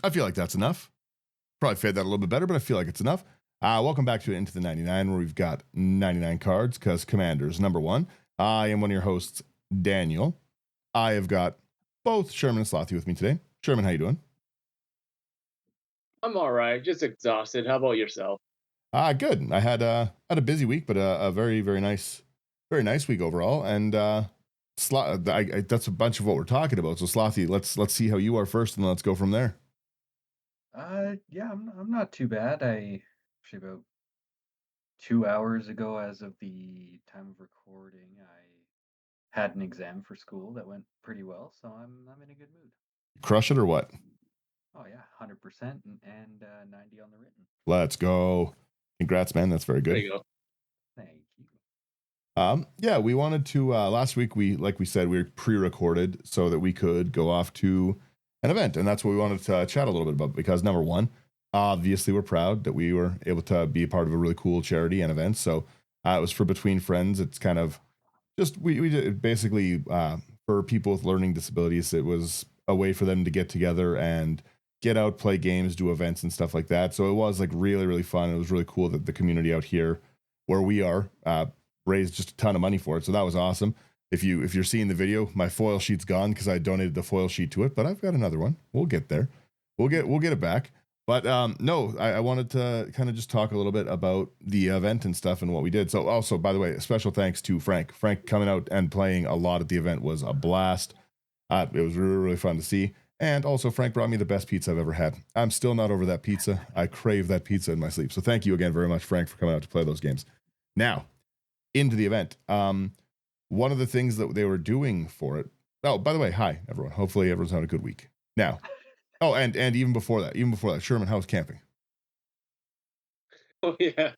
I feel like that's enough. Probably fade that a little bit better, but I feel like it's enough. Welcome back to Into the 99, where we've got 99 cards, because Commander's number one. I am one of your hosts, Daniel. I have got both Sherman and Slothy with me today. Sherman, how you doing? I'm all right, just exhausted. How about yourself? Good. I had a busy week, but a very nice week overall. And that's a bunch of what we're talking about. So Slothy, let's see how you are first, and then let's go from there. Yeah, I'm not too bad. I actually about 2 hours ago, as of the time of recording, I had an exam for school that went pretty well, so I'm in a good mood. Crush it or what? Oh yeah, 100% and 90 on the written. Let's go. Congrats, man. That's very There good. you go. Thank you. Yeah, we wanted to last week like we said, we pre-recorded so that we could go off to an event, and that's what we wanted to chat a little bit about, because number one, obviously we're proud that we were able to be a part of a really cool charity and event. So it was for Between Friends. It's kind of just we did it basically for people with learning disabilities. It was a way for them to get together and get out, play games, do events and stuff like that. So it was like really fun. It was really cool that the community out here where we are raised just a ton of money for it. So that was awesome. If you're seeing the video, my foil sheet's gone because I donated the foil sheet to it, but I've got another one. We'll get there. We'll get it back. But no, I wanted to kind of just talk a little bit about the event and stuff and what we did. So also, by the way, a special thanks to Frank. Frank coming out and playing a lot at the event was a blast. It was really fun to see. And also, Frank brought me the best pizza I've ever had. I'm still not over that pizza. I crave that pizza in my sleep. So thank you again very much, Frank, for coming out to play those games. Now, into the event. One of the things that they were doing for it. Oh, by the way, hi everyone. Hopefully everyone's having a good week. Now, oh, and even before that, Sherman, how's camping? Oh yeah,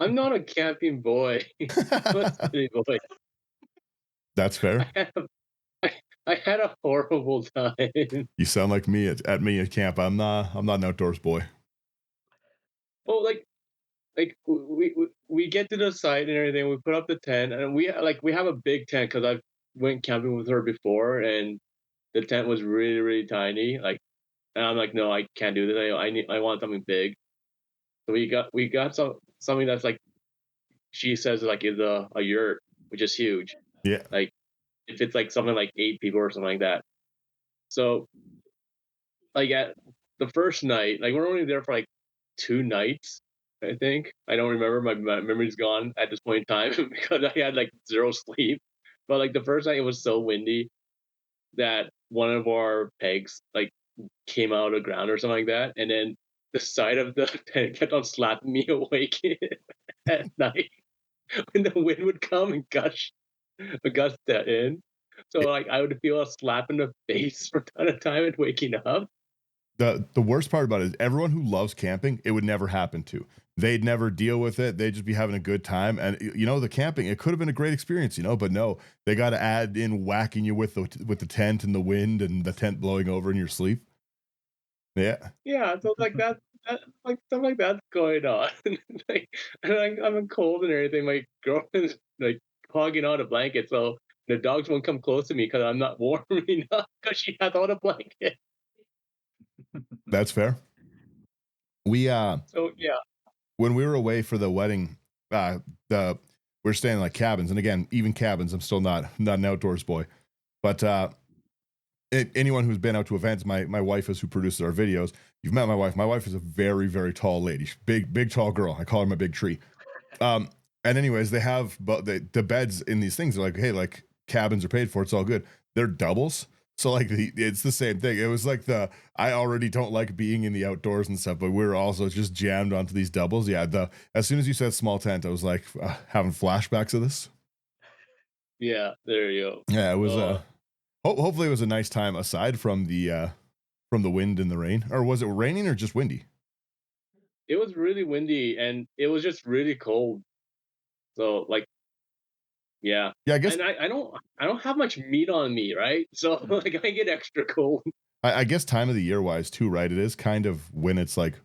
I'm not a camping boy. I'm a city boy. That's I fair. had a, I had a horrible time. You sound like me at me at camp. I'm not an outdoors boy. Well, we get to the site and everything. We put up the tent, and we have a big tent because I've went camping with her before, and the tent was really tiny. And I'm like, no, I can't do this. I want something big. So we got something that's like she says like is a yurt, which is huge. Yeah. Like if it's like something like 8 people or something like that. So like at the first night, like we're only there for like 2 nights, I think. I don't remember. My memory's gone at this point in time because I had like zero sleep. But like the first night, it was so windy that one of our pegs like came out of the ground or something like that, and then the side of the tent kept on slapping me awake at night when the wind would come and gust that in. So It, like I would feel a slap in the face from time to time and waking up. the worst part about it is everyone who loves camping, it would never happen to. They'd never deal with it. They'd just be having a good time. And the camping, it could have been a great experience, but no, they got to add in whacking you with the tent and the wind and the tent blowing over in your sleep. Yeah. Yeah, so like that like stuff like that's going on. like, I'm cold and everything. My girlfriend's like hogging on a blanket, so the dogs won't come close to me because I'm not warm enough because she has on a blanket. That's fair. We So yeah, when we were away for the wedding, the we're staying in like cabins, and again, even cabins, I'm still not an outdoors boy. But anyone who's been out to events, my wife is who produces our videos. You've met my wife. My wife is a very tall lady, big tall girl. I call her my big tree. Um, and anyways, they have but the beds in these things are like, hey, like cabins are paid for. It's all good. They're doubles. So like it's the same thing. It was like I already don't like being in the outdoors and stuff, but we're also just jammed onto these doubles. Yeah, the as soon as you said small tent, I was like having flashbacks of this. yeah, there you Yeah, it was go. hopefully it was a nice time aside from the wind and the rain. Or was it raining or just windy? It was really windy and it was just really cold. So like yeah. Yeah, I guess And I don't have much meat on me, right? So like I get extra cold. I guess time of the year wise too, right? It is kind of when it's like,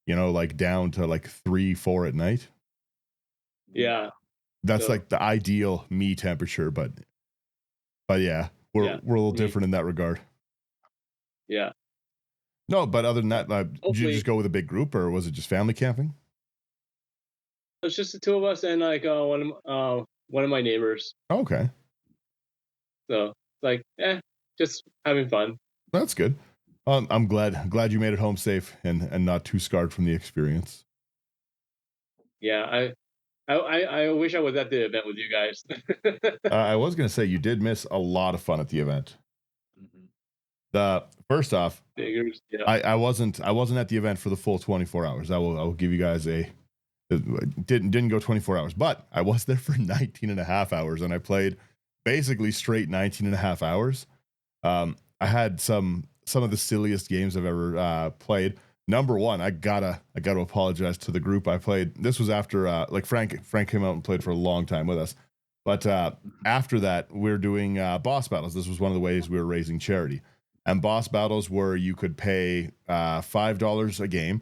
like down to like 3, 4 at night. Yeah. That's So like the ideal me temperature, but yeah, we're yeah. we're a little I mean, different in that regard. yeah. No, but other than that, did you Hopefully, just go with a big group, or was it just family camping? it's just the two of us and like one of my neighbors. Oh, okay, So like, just having fun. that's good. I'm glad you made it home safe and not too scarred from the experience. Yeah, I wish I was at the event with you guys. I was gonna say you did miss a lot of fun at the event. Mhm. The first off, Figures, yeah. I wasn't at the event for the full 24 hours. I will give you guys a didn't go 24 hours, but I was there for 19 and a half hours, and I played basically straight 19 and a half hours. I had some of the silliest games I've ever played. Number one, I gotta apologize to the group I played. This was after like Frank came out and played for a long time with us, but Mhm. after that we're doing boss battles. This was one of the ways we were raising charity, and boss battles were you could pay $5 a game.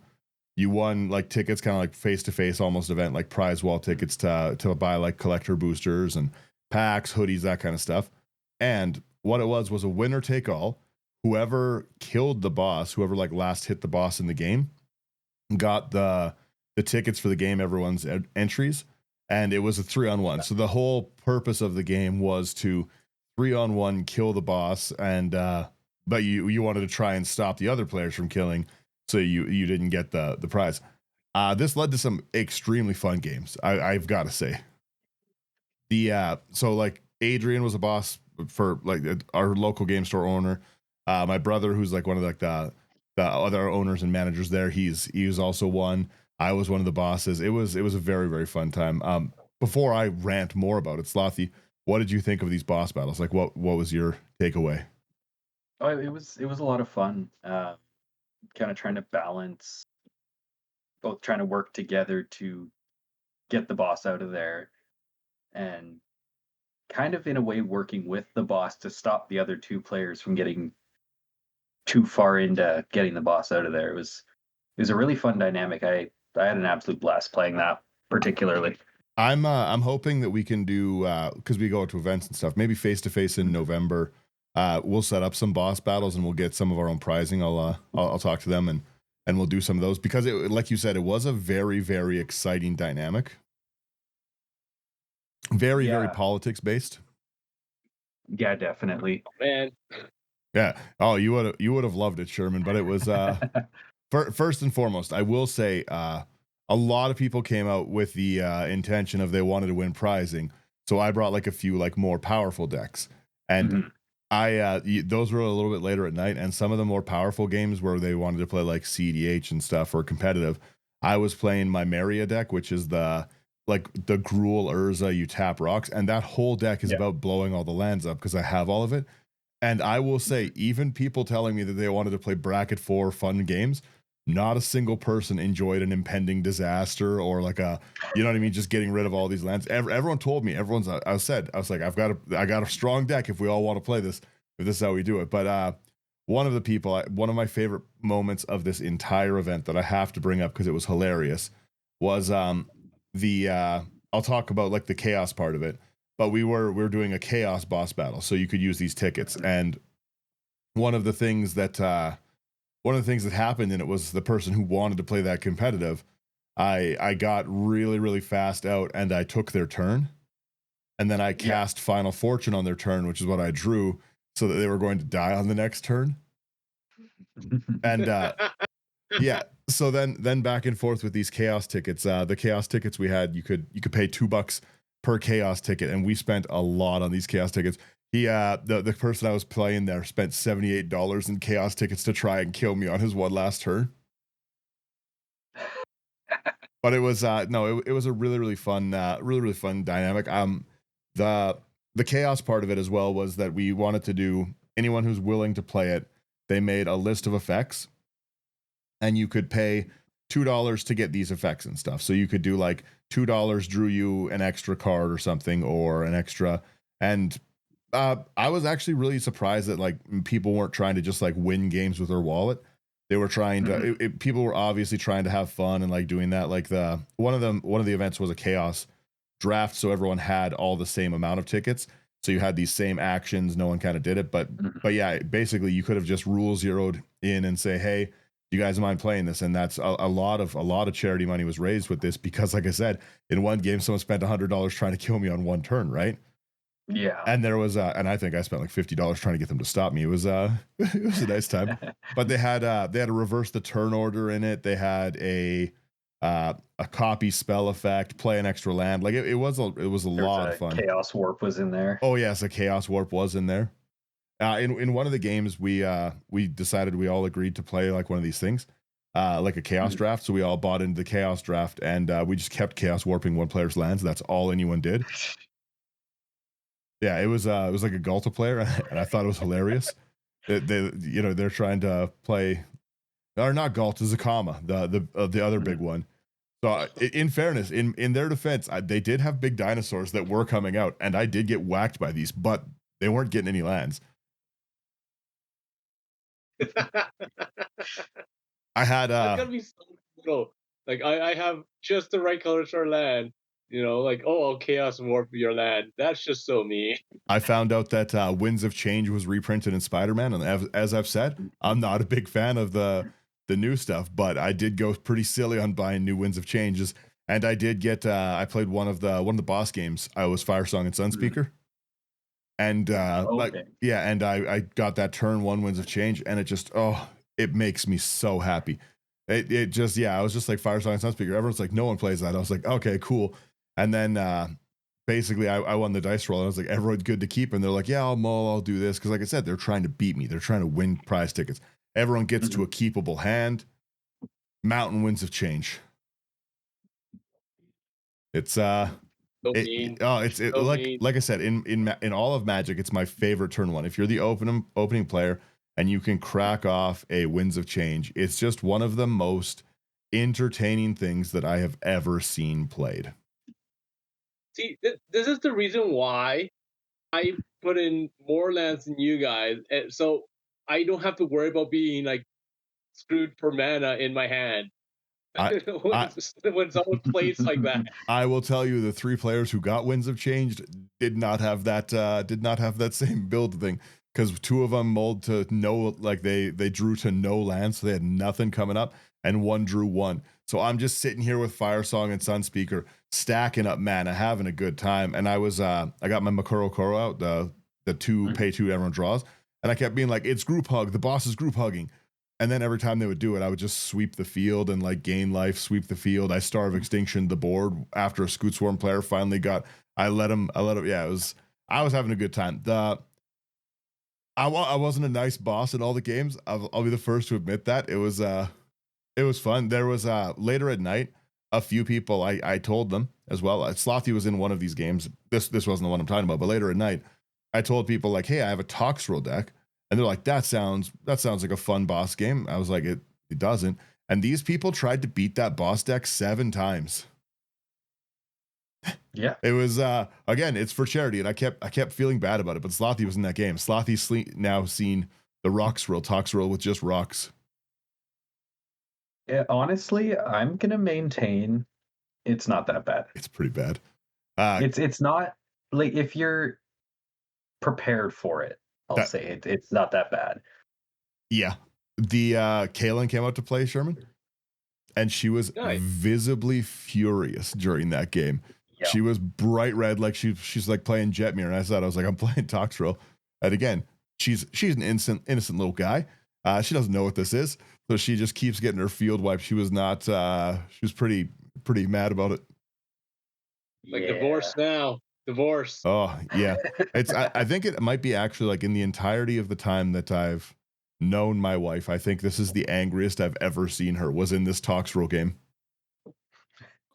You won like tickets, kind of like face to face almost event, like prize wall tickets to buy like collector boosters and packs, hoodies, that kind of stuff. And what it was a winner take all. Whoever killed the boss, whoever like last hit the boss in the game, got the tickets for the game, everyone's entries, and it was a 3-on-1. So the whole purpose of the game was to 3-on-1 kill the boss, and but you wanted to try and stop the other players from killing, so you didn't get the prize. This led to some extremely fun games. I've got to say. The so like Adrian was a boss for like our local game store owner. My brother, who's like one of like the other owners and managers there, he was also one. I was one of the bosses. It was a very very fun time. Before I rant more about it, Slothy, what did you think of these boss battles? Like, what was your takeaway? Oh, it was a lot of fun. Kind of trying to balance both trying to work together to get the boss out of there and kind of in a way working with the boss to stop the other two players from getting too far into getting the boss out of there. It was a really fun dynamic. I had an absolute blast playing that particularly. I'm hoping that we can do because we go to events and stuff. Maybe face to face in Mhm. November. We'll set up some boss battles and we'll get some of our own prizing. I'll talk to them and we'll do some of those because it, like you said, it was a very very exciting dynamic. Very very Yeah, politics based. yeah, definitely. Man, Yeah. Oh, you would have loved it, Sherman. But it was first and foremost, I will say a lot of people came out with the intention of they wanted to win prizing. So I brought like a few like more powerful decks, and Mhm. those were a little bit later at night. And some of the more powerful games where they wanted to play like CDH and stuff or competitive, I was playing my Maria deck, which is the like the Gruul Urza. You tap rocks, and that whole deck is Yeah. about blowing all the lands up because I have all of it. And I will say, Mhm. even people telling me that they wanted to play bracket four fun games, not a single person enjoyed an impending disaster or like a, you know what I mean, just getting rid of all these lands. Everyone told me, I was like, I got a strong deck if we all want to play this, if this is how we do it. But one of the people, one of my favorite moments of this entire event that I have to bring up because it was hilarious was the I'll talk about like the chaos part of it, but we were doing a chaos boss battle, so you could use these tickets. And one of the things that one of the things that happened, and it was the person who wanted to play that competitive. I got really really fast out, and I took their turn, and then I Yeah. cast Final Fortune on their turn, which is what I drew, so that they were going to die on the next turn. And yeah. So then back and forth with these chaos tickets. The chaos tickets we had, you could pay $2 per chaos ticket, and we spent a lot on these chaos tickets. The person I was playing there spent $78 in chaos tickets to try and kill me on his one last turn. But it was no, it was a really really fun, really really fun dynamic. The the chaos part of it as well was that we wanted to do anyone who's willing to play it. They made a list of effects and you could pay $2 to get these effects and stuff. So you could do like $2 drew you an extra card or something or an extra. And I was actually really surprised that like people weren't trying to just like win games with their wallet. They were trying to. Mhm. People were obviously trying to have fun and like doing that. Like one of the events was a chaos draft, so everyone had all the same amount of tickets. So you had these same actions. No one kind of did it, but yeah, basically you could have just rule zeroed in and say, hey, you guys mind playing this? And that's a lot of charity money was raised with this because, like I said, in one game, someone spent $100 trying to kill me on one turn, right? Yeah. And there was and I think I spent like $50 trying to get them to stop me. It was it was a nice time. But they had to reverse the turn order in it. They had a copy spell effect, play an extra land. Like it was a lot of fun. Chaos Warp was in there. Oh yes, a Chaos Warp was in there. In one of the games, we decided we all agreed to play like one of these things, like a Chaos draft. So we all bought into the Chaos draft, and we just kept Chaos Warping one player's lands. That's all anyone did. Yeah, it was like a Galta player, and I thought it was hilarious. They're trying to play, or not Galta, Zakama, the other big one. So in fairness, in their defense, they did have big dinosaurs that were coming out, and I did get whacked by these, but they weren't getting any lands. I had That's gotta be so cool. Like I have just the right colors for land. Like, I'll Chaos Warp your land. That's just so me. I found out that Winds of Change was reprinted in Spider-Man, and as I've said, I'm not a big fan of the new stuff, but I did go pretty silly on buying new Winds of Changes, and I did get I played one of the boss games. I was Firesong and Sunspeaker, and and I got that turn 1 Winds of Change, and it just it makes me so happy. It just I was just like Firesong and Sunspeaker. Everyone's like, no one plays that. I was like, okay, cool. And then basically I won the dice roll, and I was like, everyone's good to keep, and they're like, yeah, I'll do this, because like I said, they're trying to beat me. They're trying to win prize tickets. Everyone gets to a keepable hand. Mountain Winds of Change. It's like I said, in all of Magic, it's my favorite turn 1. If you're the opening player and you can crack off a Winds of Change, it's just one of the most entertaining things that I have ever seen played. See, this is the reason why I put in more lands than you guys, so I don't have to worry about being like screwed for mana in my hand. When someone plays like that, I will tell you, the 3 players who got Winds of Change did not have that same build thing, because 2 of them mulled to no, like they drew to no lands, so they had nothing coming up, and 1 drew 1. So I'm just sitting here with Firesong and Sunspeaker, stacking up mana, having a good time. And I got my Makuro Koro out, the 2 pay 2 everyone draws, and I kept being like, it's group hug, the boss is group hugging. And then every time they would do it, I would just sweep the field and like gain life, sweep the field. I Starve Extinction the board after a Scoot Swarm player finally got. I let him. Yeah, I was having a good time. I wasn't a nice boss in all the games. I'll be the first to admit that. It was fun. There was later at night, a few people I told them as well. Slothy was in one of these games. This wasn't the one I'm talking about, but later at night, I told people like, hey, I have a Toxrill deck. And they're like, that sounds like a fun boss game. I was like, it doesn't. And these people tried to beat that boss deck 7 times. Yeah. It was again, it's for charity, and I kept feeling bad about it. But Slothy was in that game. Slothy's now seen the Roxrill, Toxrill with just rocks. Yeah, honestly, I'm gonna maintain it's not that bad. It's pretty bad. It's not like, if you're prepared for it, I'll say it's not that bad. Yeah. The Kaylin came out to play Sherman, and she was visibly furious during that game. Yep. She was bright red, like she's like playing Jetmir, and I was like, I'm playing Toxrill. And again, she's an innocent little guy. She doesn't know what this is, so she just keeps getting her field wiped. She was not. She was pretty mad about it. Like, divorce now. Divorce. Oh yeah, it's. I think it might be actually, like, in the entirety of the time that I've known my wife, I think this is the angriest I've ever seen her, was in this Toxrill game.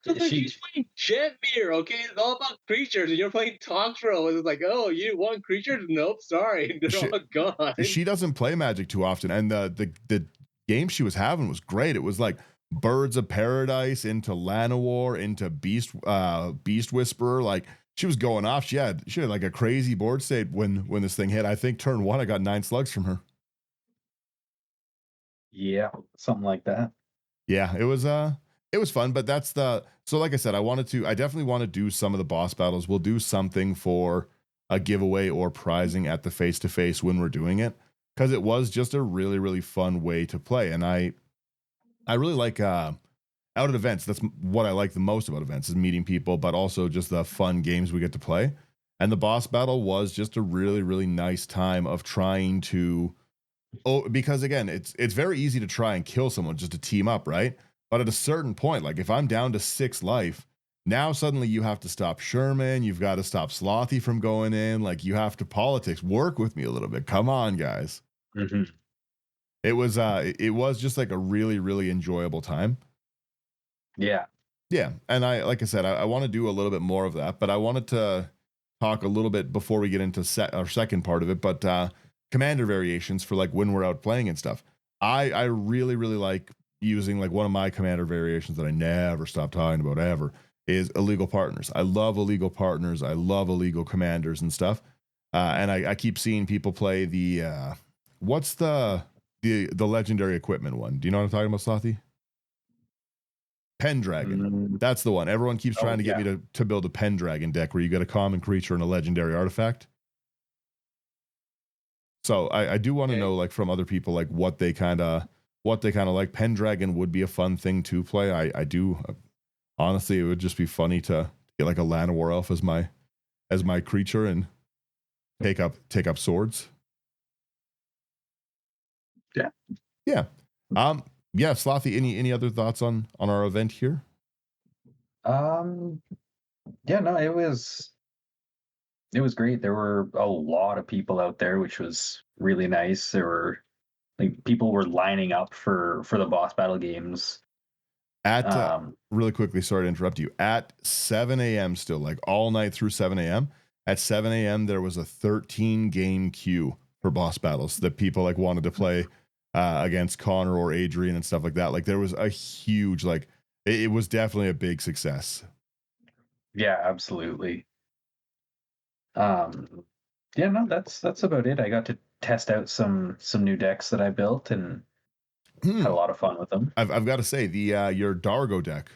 She's playing Jetmir, okay? It's all about creatures, and you're playing Toxrill. It's like, oh, you want creatures? Nope, sorry, they're all gone. She doesn't play Magic too often, and the game she was having was great. It was like Birds of Paradise into Llanowar into Beast Whisperer. Like, she was going off. She had like a crazy board state when this thing hit. I think turn 1, I got 9 slugs from her. Yeah, something like that. Yeah, it was fun, but so like I said, I definitely want to do some of the boss battles. We'll do something for a giveaway or prizing at the face to face when we're doing it, because it was just a really really fun way to play. And I really like out at events. That's what I like the most about events, is meeting people, but also just the fun games we get to play. And the boss battle was just a really really nice time of trying to, because again, it's very easy to try and kill someone just to team up, right? But at a certain point, like if I'm down to 6 life, now suddenly you have to stop Sherman, you've got to stop Slothy from going in, like you have to politics, work with me a little bit. Come on, guys. Hmm. It was just like a really really enjoyable time. Yeah. Yeah, and like I said, I want to do a little bit more of that, but I wanted to talk a little bit before we get into our second part of it. But commander variations for like when we're out playing and stuff. I really really like using, like, one of my commander variations that I never stop talking about ever is illegal partners. I love illegal partners. I love illegal commanders and stuff. And I keep seeing people play the what's the legendary equipment one? Do you know what I'm talking about, Slothy? Pendragon. Mm, That's the one. Everyone keeps oh trying to get yeah. me to build a Pendragon deck where you get a common creature and a legendary artifact. So I do want to Okay. know, like, from other people, like what they kind of like. Pendragon would be a fun thing to play. I do honestly, it would just be funny to get like a Llanowar elf as my creature and take up swords. Yeah. Yeah. Um. Yeah, Slothy. Any other thoughts on our event here? Um. Yeah. No, it was great. There were a lot of people out there, which was really nice. There were like people were lining up for the boss battle games. At Um. really quickly, sorry to interrupt you. At 7 a.m. still, like all night through 7 a.m. At 7 a.m. there was a 13 game queue for boss battles that people like wanted to play against Connor or Adrian and stuff like that. Like there was a huge, like, it was definitely a big success. Yeah. Absolutely. Um. Yeah. No, that's about it. I got to test out some new decks that I built and Hmm. had a lot of fun with them. I've got to say the your Dargo deck.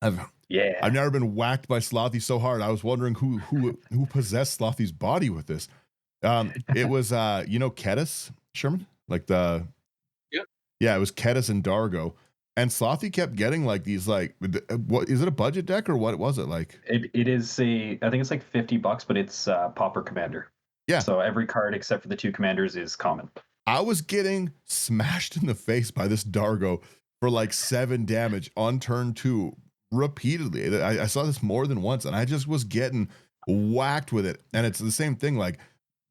I've Yeah. never been whacked by Slothy so hard. I was wondering who possessed Slothy's body with this. It was Kedis, Sherman, like the Yep. yeah, it was Kedis and Dargo, and Slothy kept getting like these, like, what is it, a budget deck or what was it like? It is I think it's like $50, but it's Pauper Commander. Yeah, So every card except for the two commanders is common. I was getting smashed in the face by this Dargo for like 7 damage on turn 2 repeatedly. I saw this more than once, and I just was getting whacked with it. And it's the same thing, like,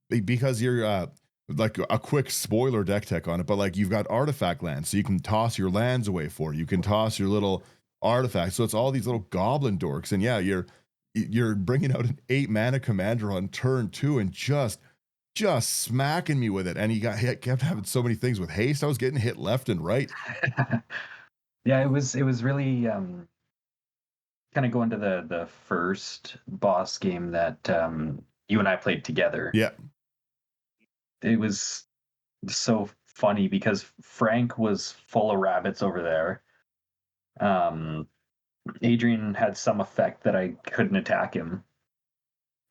because you're like a quick spoiler deck tech on it, but like you've got artifact lands, so you can toss your lands away for it. You can toss your little artifacts. So it's all these little goblin dorks, and yeah, you're bringing out an 8 mana commander on turn 2 and just smacking me with it. And he kept having so many things with haste. I was getting hit left and right. Yeah, it was really kind of going to the first boss game that you and I played together. Yeah, It was so funny because Frank was full of rabbits over there. Um, Adrian had some effect that I couldn't attack him.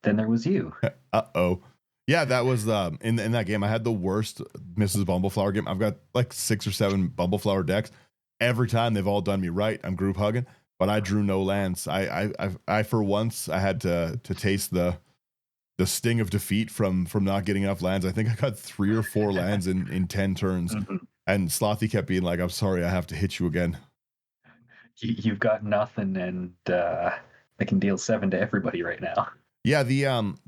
Then there was you. uh-oh. Yeah, that was in that game I had the worst Mrs. Bumbleflower game. I've got like 6 or 7 Bumbleflower decks. Every time they've all done me right. I'm group hugging, but I drew no lands. I for once I had to taste the sting of defeat from not getting enough lands. I think I got 3 or 4 lands in 10 turns. Mhm. And Slothy kept being like, "I'm sorry, I have to hit you again." You've got nothing, and I can deal 7 to everybody right now. Yeah, the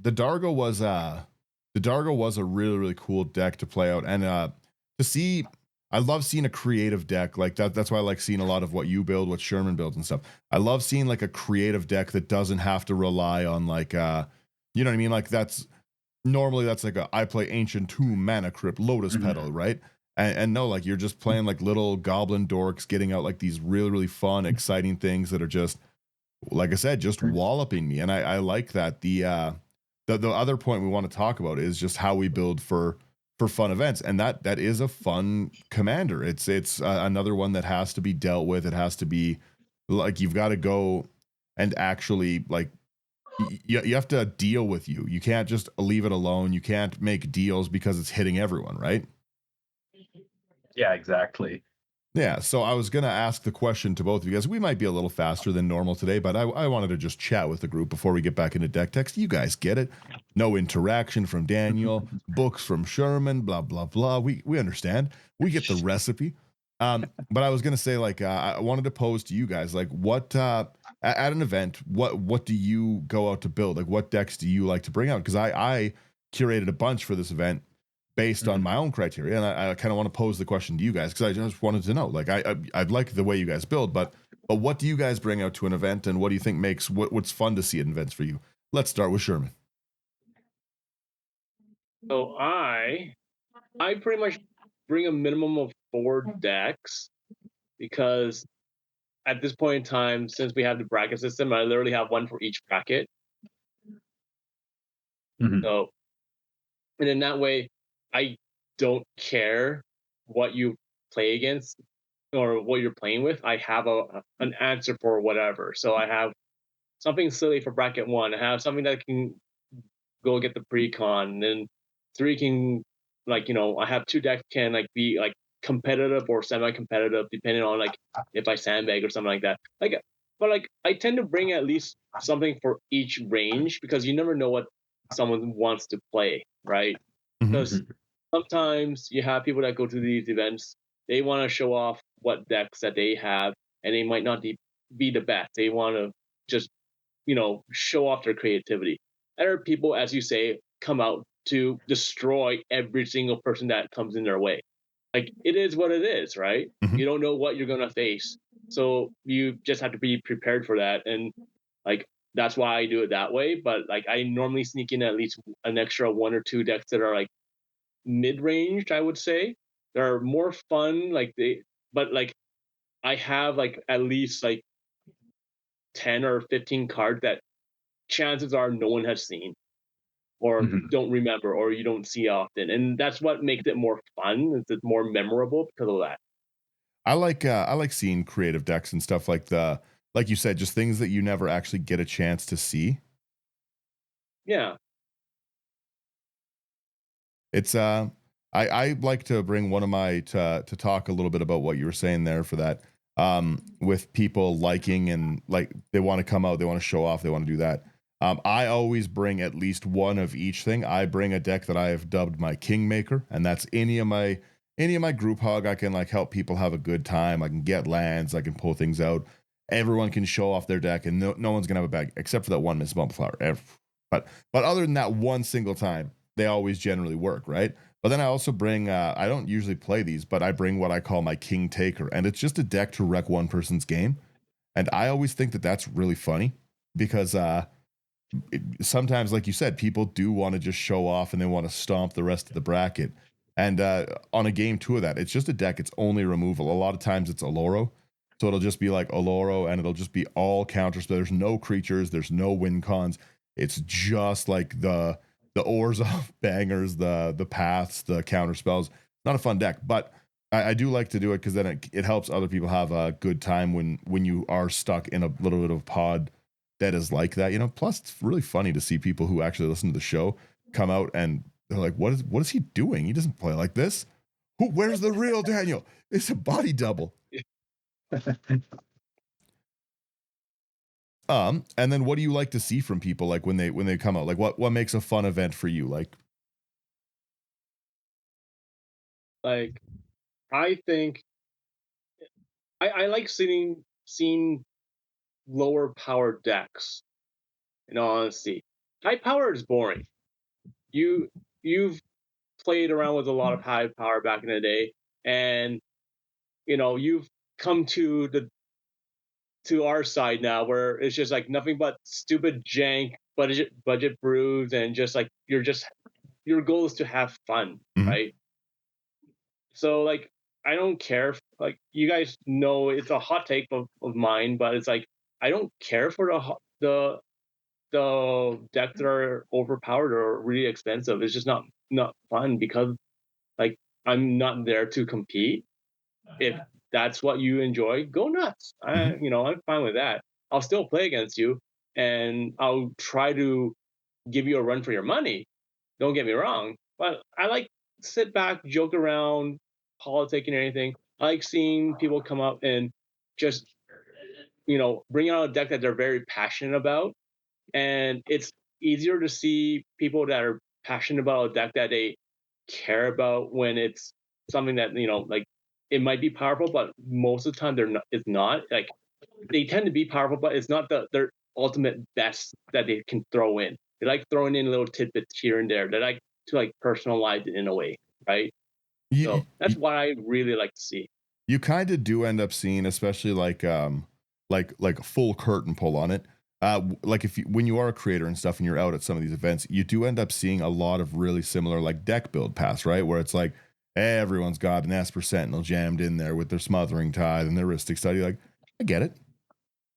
Dargo was a really really cool deck to play out, and to see. I love seeing a creative deck like that. That's why I like seeing a lot of what you build, what Sherman builds and stuff. I love seeing like a creative deck that doesn't have to rely on like you know what I mean? Like that's like I play Ancient Tomb, Mana Crypt, Lotus Mhm. Petal, right? And no, like you're just playing like little goblin dorks, getting out like these really really fun, exciting things that are just, like I said, just walloping me. And I like that. The other point we want to talk about is just how we build for fun events, and that is a fun commander. It's another one that has to be dealt with. It has to be like you've got to go and actually like you have to deal with you. You can't just leave it alone. You can't make deals because it's hitting everyone, right? Yeah, exactly. Yeah, so I was going to ask the question to both of you guys. We might be a little faster than normal today, but I wanted to just chat with the group before we get back into deck text. You guys get it. No interaction from Daniel, books from Sherman, blah, blah, blah. We understand. We get the recipe. But I was going to say, like, I wanted to pose to you guys, like, at an event, what do you go out to build? Like, what decks do you like to bring out? Because I curated a bunch for this event based on Mhm. my own criteria. And I kind of want to pose the question to you guys because I just wanted to know. Like, I like the way you guys build, but what do you guys bring out to an event, and what do you think makes what's fun to see at events for you? Let's start with Sherman. So I pretty much bring a minimum of 4 decks because at this point in time, since we have the bracket system, I literally have one for each bracket. Mhm. So and in that way, I don't care what you play against or what you're playing with. I have an answer for whatever. So I have something silly for bracket one. I have something that can go get the pre-con, and then three can I have 2 decks can like be like competitive or semi-competitive depending on like if I sandbag or something like that. But like I tend to bring at least something for each range because you never know what someone wants to play, right? Mm-hmm. Because Mhm. sometimes you have people that go to these events, they want to show off what decks that they have, and they might not be the best. They want to just show off their creativity. Other people, as you say, come out to destroy every single person that comes in their way. Like it is what it is, right? Mm-hmm. You don't know what you're gonna face, so you just have to be prepared for that. And like that's why I do it that way. But like I normally sneak in at least an extra 1 or 2 decks that are like mid-ranged. I would say they're more fun. But like I have like at least like 10 or 15 cards that chances are no one has seen or Mhm. don't remember or you don't see often, and that's what makes it more fun. It's more memorable because of that. I like seeing creative decks and stuff like you said, just things that you never actually get a chance to see. Yeah. It's I like to bring one of my to talk a little bit about what you were saying there for that with people liking and like they want to come out, they want to show off, they want to do that. I always bring at least one of each thing. I bring a deck that I have dubbed my Kingmaker, and that's any of my group hug. I can like help people have a good time. I can get lands, I can pull things out. Everyone can show off their deck, and no one's gonna have a bag except for that one Miss Bumbleflower. But other than that one single time, they always generally work, right? But then I also bring, I don't usually play these, but I bring what I call my King Taker. And it's just a deck to wreck one person's game. And I always think that that's really funny because sometimes, like you said, people do want to just show off and they want to stomp the rest of the bracket. And on a game two of that, it's just a deck, it's only removal. A lot of times it's Oloro. So it'll just be like Oloro and it'll just be all counters. There's no creatures, there's no win cons. It's just like the ores of bangers, the paths, the counter spells. Not a fun deck, but I do like to do it because then it helps other people have a good time when you are stuck in a little bit of a pod that is like that. Plus it's really funny to see people who actually listen to the show come out and they're like, what is he doing? He doesn't play like this. Where's the real Daniel? It's a body double. And then what do you like to see from people like when they come out? Like what makes a fun event for you? Like Like I think I like seeing lower power decks, in all honesty. High power is boring. You've played around with a lot of high power back in the day, and you've come to our side now where it's just like nothing but stupid jank budget brews and just like your goal is to have fun, mhm. right? So like I don't care like you guys know it's a hot take of mine, but it's like I don't care for the decks that are overpowered or really expensive. It's just not fun because like I'm not there to compete. If that's what you enjoy, go nuts. Mhm. I'm fine with that. I'll still play against you, and I'll try to give you a run for your money. Don't get me wrong, but I like sit back, joke around, politicking and anything. I like seeing people come up and just bring out a deck that they're very passionate about, and it's easier to see people that are passionate about a deck that they care about when it's something that like it might be powerful, but most of the time it's not. Like they tend to be powerful, but it's not their ultimate best that they can throw in. They like throwing in little tidbits here and there. They like to like personalize it in a way, right? You So that's what I really like to see. you kind of do end up seeing, especially like full curtain pull on it. Like if you when you are a creator and stuff and you're out at some of these events, you do end up seeing a lot of really similar like deck build paths, right? Where it's like everyone's got an Esper Sentinel jammed in there with their Smothering Tithe and their Rhystic Study. Like, I get it.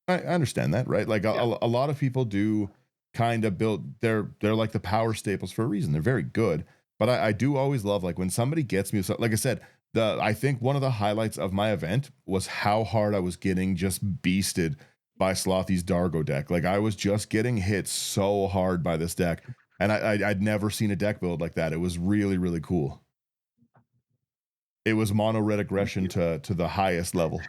I understand that, right? Like Yeah. a lot of people do kind of build they're like the power staples for a reason. They're very good. But I do always love like when somebody gets me like I said, I think one of the highlights of my event was how hard I was getting just beasted by Slothy's Dargo deck. Like I was just getting hit so hard by this deck. And I'd never seen a deck build like that. It was really, really cool. It was mono red aggression to the highest level.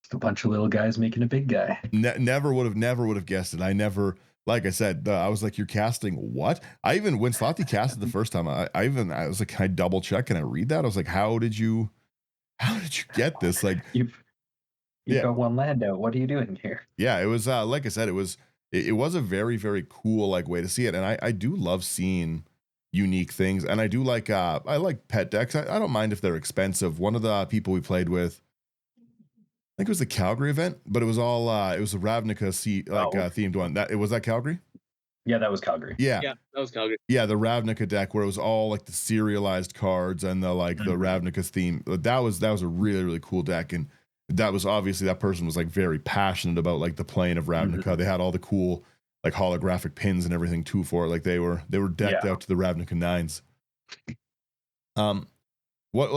Just a bunch of little guys making a big guy. Never would have guessed it. I never, like I said, I was like, "You're casting what?" I even when Slothy casted the first time, I was like, "Can I double check? Can I read that?" I was like, how did you get this?" Like, You've yeah, got one land out. What are you doing here? yeah. It was like I said, it was a very very cool like way to see it, and I do love seeing unique things, and I do like I like pet decks. I don't mind if they're expensive. One of the people we played with, I think it was the Calgary event, but it was all it was a Ravnica themed one. That it was that Calgary. Yeah, that was Calgary. Yeah, Yeah, that was Calgary. yeah, the Ravnica deck where it was all like the serialized cards and the the Ravnica's theme. That was a really really cool deck, and that was obviously that person was like very passionate about like the plane of Ravnica. They had all the cool like holographic pins and everything too for it. Like they were decked out to the Ravnica nines. What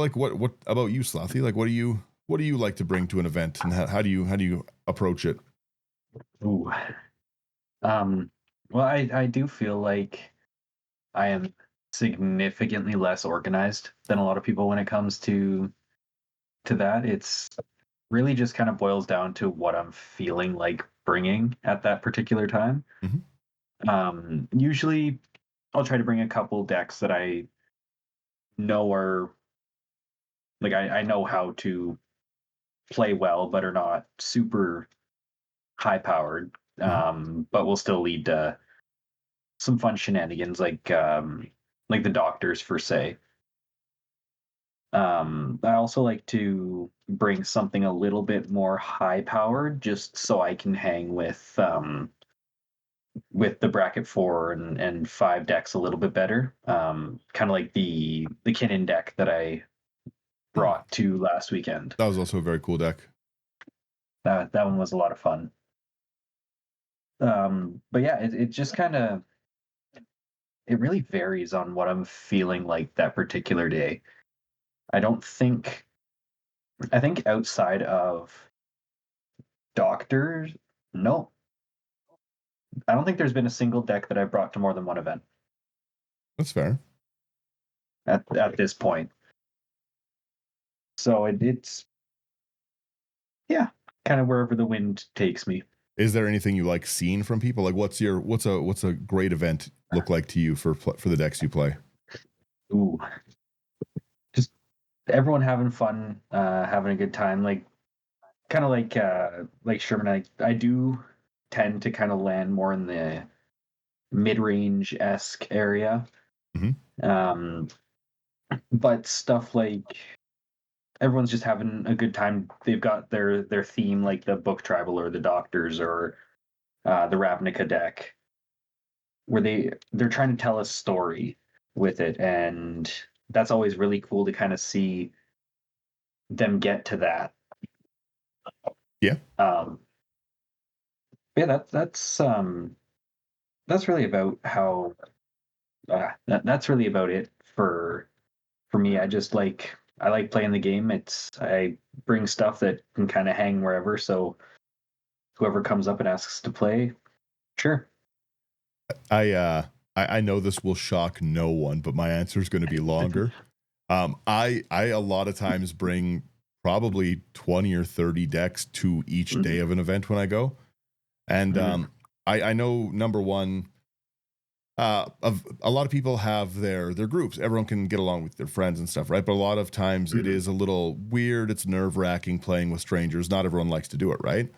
about you, Slothy? Like what do you like to bring to an event, and how do you approach it? Ooh. Well, I do feel like I am significantly less organized than a lot of people when it comes to that. It's really just kind of boils down to what I'm feeling like bringing at that particular time. Usually I'll try to bring a couple decks that I know are like I know how to play well, but are not super high powered. But will still lead to some fun shenanigans like the doctors for say. I also like to bring something a little bit more high powered just so I can hang with the bracket 4 and 5 decks a little bit better. Kind of like the Kinnan deck that I brought to last weekend. That was also a very cool deck. That one was a lot of fun. But yeah, it just kind of it really varies on what I'm feeling like that particular day. I think outside of doctors, no. I don't think there's been a single deck that I've brought to more than one event That's fair. at this point. So it's yeah, kind of wherever the wind takes me. Is there anything you like seeing from people? Like what's a great event look like to you for the decks you play? Ooh, just everyone having fun, having a good time. Kind of like Sherman. I do tend to kind of land more in the mid-range esque area. Mm-hmm. But stuff like everyone's just having a good time. They've got their theme, like the Book Tribal or the Doctors or the Ravnica deck, where they're trying to tell a story with it, and that's always really cool to kind of see them get to that. Yeah. Yeah, that's really about how that's really about it for me. I like playing the game. I bring stuff that can kind of hang wherever. So whoever comes up and asks to play, sure. I know this will shock no one, but my answer is going to be longer. I a lot of times bring probably 20 or 30 decks to each day of an event when I go. And I know number one, of a lot of people have their groups. Everyone can get along with their friends and stuff, right? But a lot of times it is a little weird. It's nerve-wracking playing with strangers. Not everyone likes to do it, right?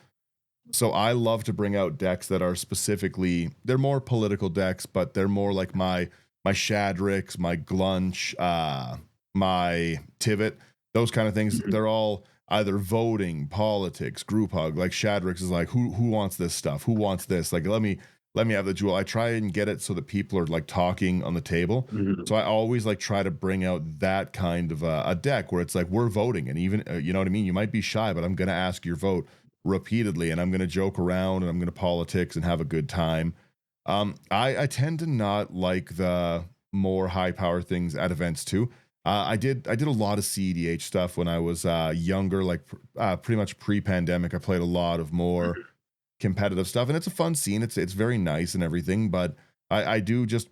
So I love to bring out decks that are specifically, they're more political decks, but they're more like my Shadrix, my Glunch, my Tivit, those kind of things. They're all either voting, politics, group hug. Like Shadrix is like, who wants this stuff? Who wants this? Like, let me have the jewel. I try and get it so that people are like talking on the table. So I always like try to bring out that kind of a deck where it's like we're voting, and even you know what I mean. You might be shy, but I'm gonna ask your vote repeatedly, and I'm gonna joke around, and I'm gonna politics and have a good time. I tend to not like the more high power things at events too. I did a lot of CEDH stuff when I was younger, like pretty much pre-pandemic. I played a lot of more competitive stuff, and it's a fun scene. It's very nice and everything, but I do just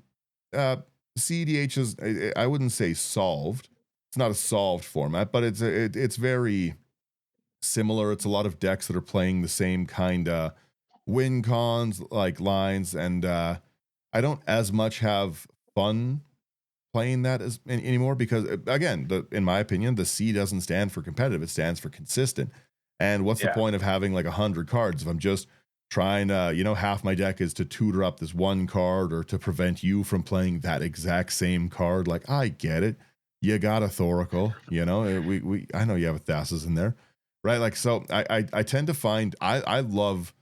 CEDH is, I wouldn't say solved. It's not a solved format, but it's very similar. It's a lot of decks that are playing the same kind of win cons like lines, and I don't as much have fun playing that anymore because again, in my opinion, the C doesn't stand for competitive; it stands for consistent. And what's the point of having like 100 cards if I'm just trying to, half my deck is to tutor up this one card or to prevent you from playing that exact same card? Like, I get it. You got a Thoracle, we I know you have a Thassa's in there, right? Like, so I tend to find I love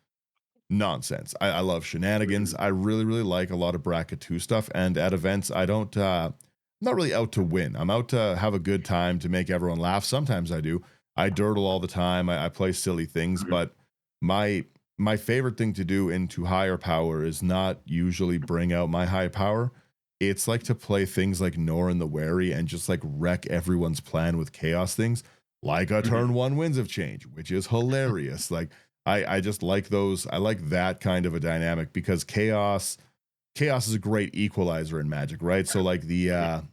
nonsense. I love shenanigans. I really, really like a lot of bracket 2 stuff. And at events, I don't, I'm not really out to win. I'm out to have a good time, to make everyone laugh. Sometimes I do. I dirtle all the time. I play silly things, but my favorite thing to do into higher power is not usually bring out my high power. It's like to play things like Nor and the Wary and just like wreck everyone's plan with chaos things, like a turn 1 Winds of Change, which is hilarious. Like, I just like those. I like that kind of a dynamic because chaos is a great equalizer in Magic, right? So like the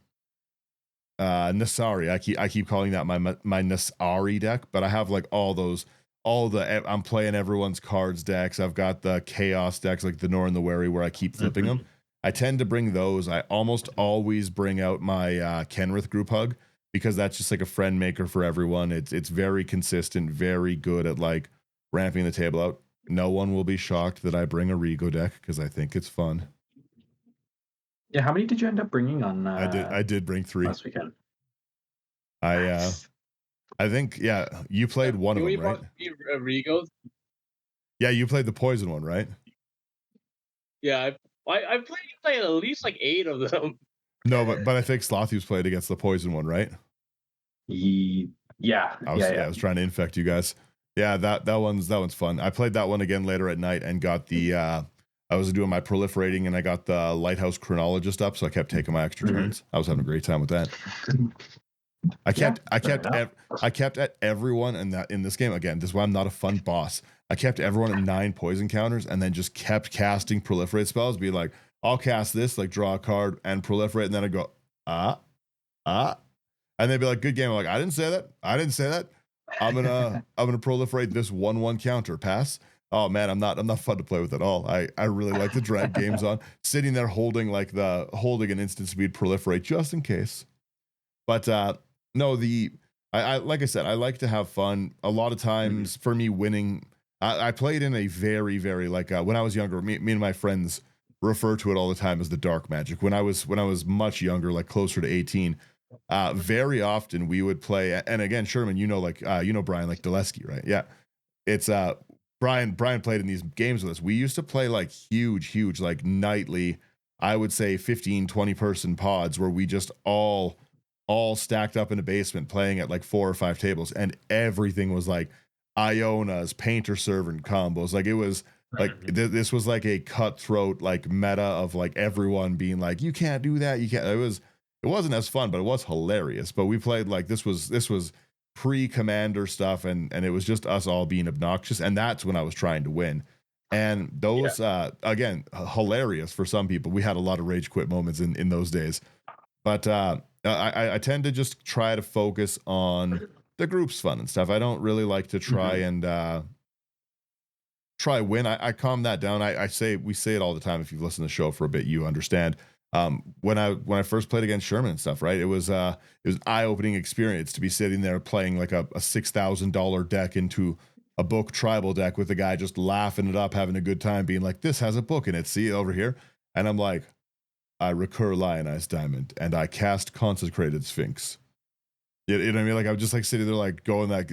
Nasari, I keep calling that my Nasari deck, but I have like I'm playing everyone's cards decks. I've got the chaos decks like the Nor and the Wary where I keep flipping them. I tend to bring those. I almost always bring out my Kenrith group hug because that's just like a friend maker for everyone. It's very consistent, very good at like ramping the table out. No one will be shocked that I bring a Rigo deck because I think it's fun. Yeah, how many did you end up bringing on? I did bring 3 last weekend. Nice. I think you played one of them, right? Rigos. Yeah, you played the poison one, right? Yeah, I played at least like 8 of them. No, but I think Slothy's played against the poison one, right? I was trying to infect you guys. Yeah, that one's fun. I played that one again later at night and got the I was doing my proliferating and I got the Lighthouse Chronologist up, so I kept taking my extra turns. I was having a great time with that. I kept at everyone in this game. Again, this is why I'm not a fun boss. I kept everyone at 9 poison counters and then just kept casting proliferate spells. Be like, I'll cast this, like draw a card and proliferate, and then I go and they'd be like, good game. I'm like, I didn't say that. I'm gonna proliferate this 1/1 counter pass. Oh man, I'm not fun to play with at all. I really like to drag games on, sitting there holding an instant speed proliferate just in case. But no, I like I said, I like to have fun. A lot of times for me winning, I played in a very, very like when I was younger, me and my friends refer to it all the time as the dark magic. When I was much younger, like closer to 18, very often we would play, and again, Sherman, Brian, like Dulesky, right? Yeah. It's Brian played in these games with us. We used to play like huge, like nightly, I would say 15, 20 person pods where we just all stacked up in a basement playing at like 4 or 5 tables, and everything was like Iona's, Painter Servant combos. Like it was like this was like a cutthroat like meta of like everyone being like, you can't do that, you can't. It wasn't as fun, but it was hilarious. But we played like this was pre-commander stuff, and it was just us all being obnoxious, and that's when I was trying to win. And those again, hilarious for some people. We had a lot of rage quit moments in those days. But I tend to just try to focus on the group's fun and stuff. I don't really like to try and try win. I calm that down. I say, we say it all the time. If you've listened to the show for a bit, you understand. When I first played against Sherman and stuff, right? It was an eye-opening experience to be sitting there playing like a $6,000 deck into a book tribal deck with the guy just laughing it up, having a good time, being like, "This has a book in it. See over here." And I'm like, "I recur Lionized Diamond and I cast Consecrated Sphinx." You know what I mean? Like I'm just like sitting there, like going like,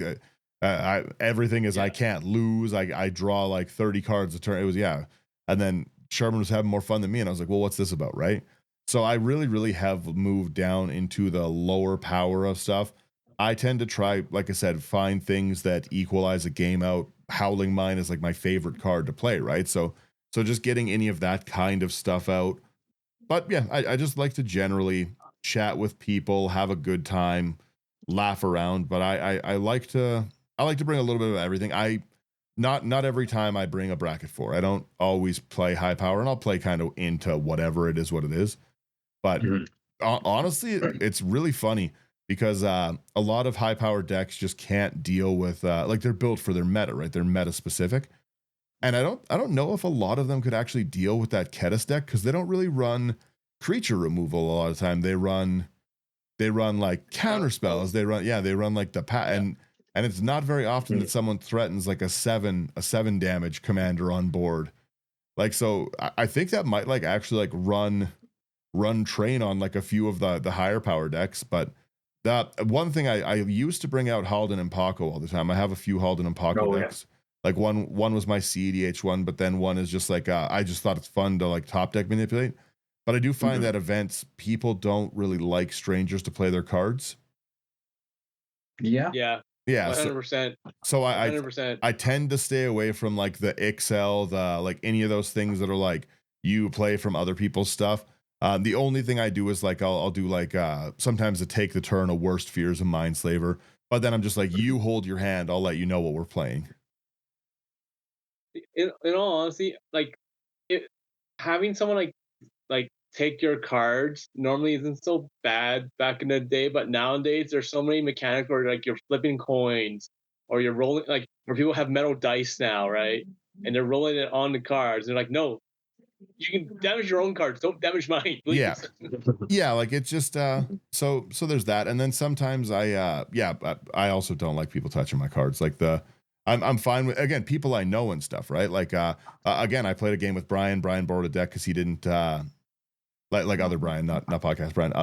everything is I can't lose. I draw like 30 cards a turn. It was and then Sherman was having more fun than me, and I was like, well, what's this about, right? So I really have moved down into the lower power of stuff. I tend to try, like I said, find things that equalize a game out. Howling Mine is like my favorite card to play, right? So just getting any of that kind of stuff out. But yeah, I just like to generally chat with people, have a good time, laugh around. But I like to bring a little bit of everything. Not every time I bring a bracket for. I don't always play high power, and I'll play kind of into whatever it is, what it is. But honestly, it's really funny because a lot of high power decks just can't deal with like they're built for their meta, right? They're meta specific. And I don't know if a lot of them could actually deal with that Ketis deck because they don't really run creature removal a lot of the time. They run like counter spells. They run like the and it's not very often that someone threatens like a seven damage commander on board. Like so I think that might like actually like run train on like a few of the higher power decks. But that one thing I used to bring out Halden and Paco all the time. I have a few Halden and Paco decks. Like one was my CEDH one, but then one is just like I just thought it's fun to like top deck manipulate. But I do find that events people don't really like strangers to play their cards. Yeah. 100%. So I 100%. I tend to stay away from like the XL, the like any of those things that are like you play from other people's stuff. The only thing I do is like I'll do like sometimes to take the turn a Worst Fears and Mindslaver, but then I'm just like you hold your hand, I'll let you know what we're playing. In all honesty, like having someone like take your cards normally isn't so bad back in the day, but nowadays there's so many mechanics where like you're flipping coins or you're rolling like where people have metal dice now, right? And they're rolling it on the cards. They're like, no, you can damage your own cards, don't damage mine, please. Yeah, like it's just so there's that. And then sometimes I also don't like people touching my cards. Like I'm fine with, again, people I know and stuff, right? Like again, I played a game with Brian. Brian borrowed a deck because he didn't like other Brian, not podcast Brian.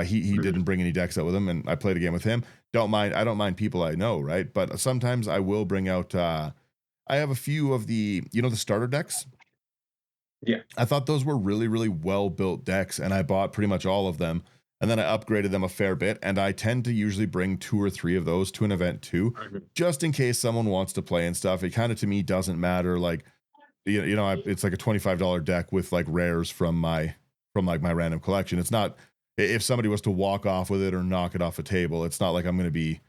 He didn't bring any decks out with him, and I played a game with him. I don't mind people I know, right? But sometimes I will bring out I have a few of the the starter decks. Yeah. I thought those were really, really well built decks, and I bought pretty much all of them. And then I upgraded them a fair bit, and I tend to usually bring 2 or 3 of those to an event too, just in case someone wants to play and stuff. It kind of to me doesn't matter. Like, it's like a $25 deck with like rares from like my random collection. It's not, if somebody was to walk off with it or knock it off a table, it's not like I'm going to be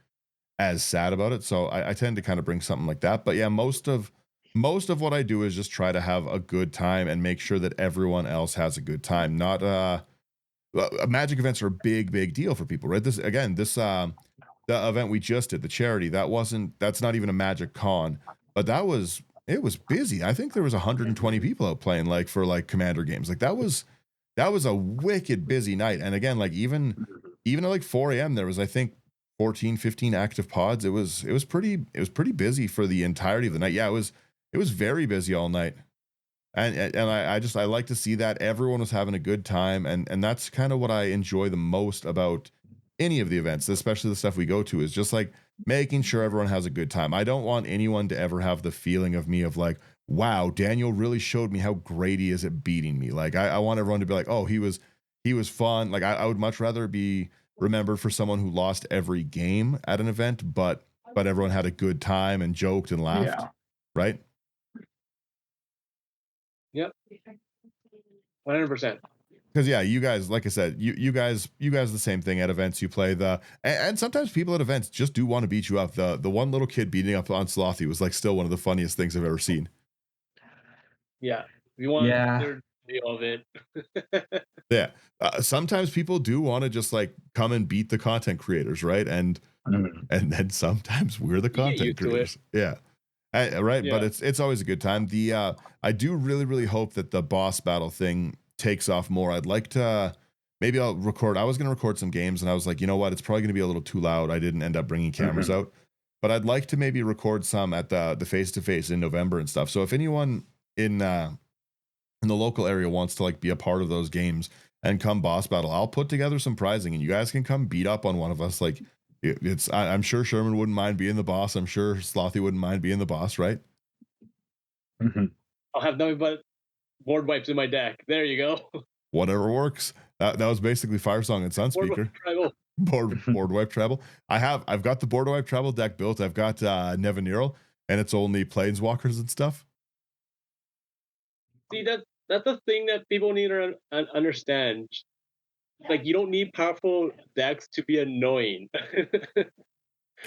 as sad about it. So I tend to kind of bring something like that. But yeah, most of what I do is just try to have a good time and make sure that everyone else has a good time. Not Magic events are a big deal for people, right? This the event we just did, the charity, that's not even a Magic con, but it was busy. I think there was 120 people out playing like for like Commander games. Like that was a wicked busy night. And again, like even at like 4 a.m. there was, I think, 14, 15 active pods. It was pretty busy for the entirety of the night. Yeah, it was very busy all night. And I like to see that everyone was having a good time, and that's kind of what I enjoy the most about any of the events, especially the stuff we go to, is just like making sure everyone has a good time. I don't want anyone to ever have the feeling of me of like, wow, Daniel really showed me how great he is at beating me. Like I want everyone to be like, oh, he was fun. Like I would much rather be remembered for someone who lost every game at an event, but everyone had a good time and joked and laughed, right? Yep. 100%. because yeah, you guys, like I said, you guys the same thing at events. You play and sometimes people at events just do want to beat you up. The one little kid beating up on Slothy was like still one of the funniest things I've ever seen. Yeah, we want Yeah. their video of it. Yeah, sometimes people do want to just like come and beat the content creators, right? And then sometimes we're the You get content used to it. creators. Yeah. Right, but Yeah. it's always a good time. I do really hope that the boss battle thing takes off more. I'd like to maybe I'll record. I was going to record some games, and I was like, you know what? It's probably going to be a little too loud. I didn't end up bringing cameras out, but I'd like to maybe record some at the face to face in November and stuff. So if anyone in the local area wants to like be a part of those games and come boss battle, I'll put together some prizing, and you guys can come beat up on one of us. Like I'm sure Sherman wouldn't mind being the boss. I'm sure Slothy wouldn't mind being the boss, right? I'll have nothing but board wipes in my deck. There you go. Whatever works. That was basically Firesong and Sunspeaker. Board wipe travel. I've got the board wipe travel deck built. I've got Nevinyrral, and it's only planeswalkers and stuff. See, that's the thing that people need to understand. Like, you don't need powerful decks to be annoying.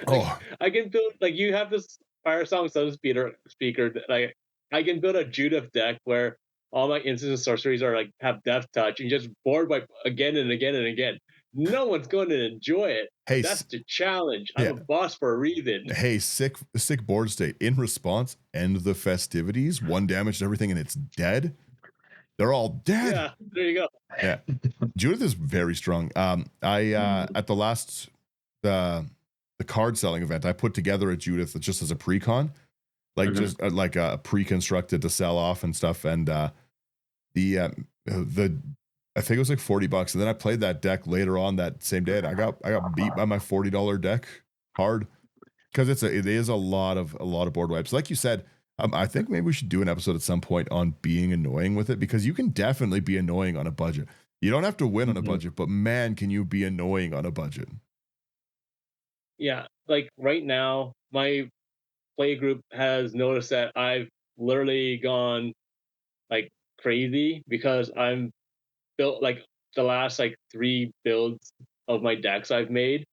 Oh, I can build, like, you have this Fire Song Sun speaker. Like, I can build a Judith deck where all my instants and sorceries are like have Death Touch and just board wipe again and again and again. No one's going to enjoy it. hey, That's the challenge. yeah. I'm a boss for a reason. Hey, sick board state. In response, end the festivities. 1 damage to everything, and it's dead. They're all dead. Yeah, there you go. Yeah, Judith is very strong. I at the last the card selling event, I put together a Judith just as a pre-con, like just like a pre-constructed to sell off and stuff. And the I think it was like $40, and then I played that deck later on that same day, and I got beat by my $40 deck hard because it is a lot of board wipes. Like you said, I think maybe we should do an episode at some point on being annoying with it, because you can definitely be annoying on a budget. You don't have to win on a budget, but man, can you be annoying on a budget? Yeah, like right now, my play group has noticed that I've literally gone like crazy because I'm built like the last like 3 builds of my decks I've made.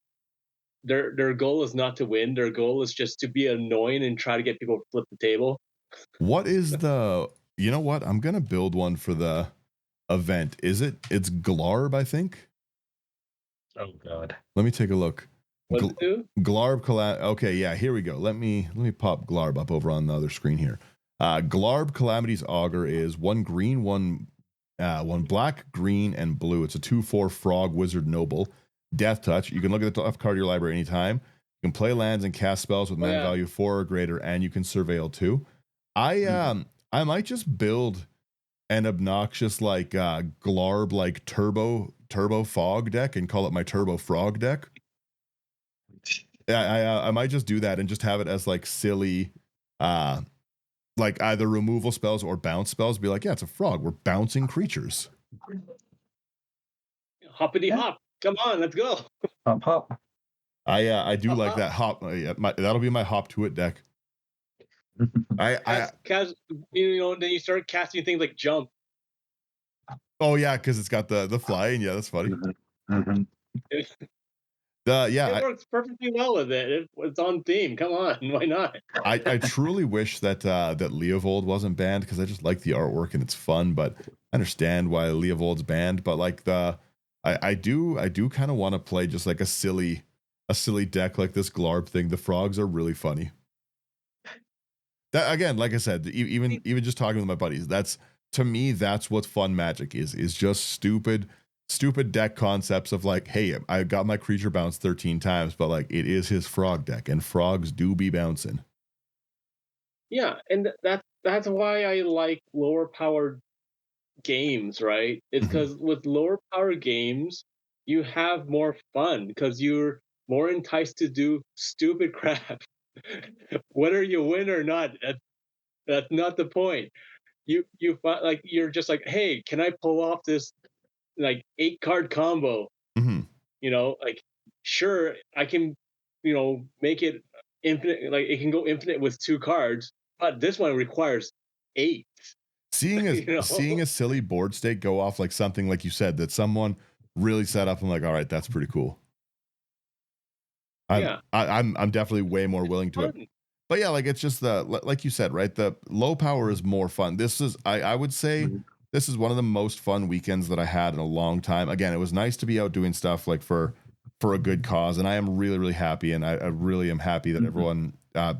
Their goal is not to win. Their goal is just to be annoying and try to get people to flip the table. What is you know what? I'm going to build one for the event. It's Glarb, I think. Oh God. Let me take a look. What's it do? Glarb okay, yeah, here we go. Let me pop Glarb up over on the other screen here. Glarb Calamity's Augur is 1 green, 1 black, green, and blue. It's a 2/4 frog wizard noble. Death touch. You can look at the top card of your library anytime. You can play lands and cast spells with mana value 4 or greater, and you can surveil too. I might just build an obnoxious like Glarb like turbo fog deck and call it my turbo frog deck. I might just do that and just have it as like silly like either removal spells or bounce spells. Be like, yeah, it's a frog, we're bouncing creatures. Hoppity hop. Come on, let's go. Hop hop. I do like that hop. That'll be my hop to it deck. Then you start casting things like jump. Oh yeah, because it's got the flying. Yeah, that's funny. It works perfectly well with it. It's on theme. Come on, why not? I truly wish that Leovold wasn't banned, because I just like the artwork and it's fun. But I understand why Leovold's banned. But like I do kind of want to play just like a silly deck like this Glarb thing. The frogs are really funny. That again, like I said, even just talking with my buddies, to me that's what fun Magic is just stupid deck concepts of like, hey, I got my creature bounced 13 times, but like it is his frog deck, and frogs do be bouncing. Yeah, and that's why I like lower powered games, right? It's because with lower powered games, you have more fun because you're more enticed to do stupid crap. Whether you win or not, that's not the point. Like you're just like, hey, can I pull off this like 8-card combo? Like sure, I can, make it infinite. Like it can go infinite with 2 cards, but this one requires 8. seeing a You know? seeing a silly board state go off like something like you said that someone really set up. I'm like, all right, that's pretty cool. Yeah. I'm definitely way more willing to it. Fun. But yeah, like it's just like you said, right? The low power is more fun. This is I would say this is one of the most fun weekends that I had in a long time. Again, it was nice to be out doing stuff like for a good cause, and I am really really happy, and I really am happy that everyone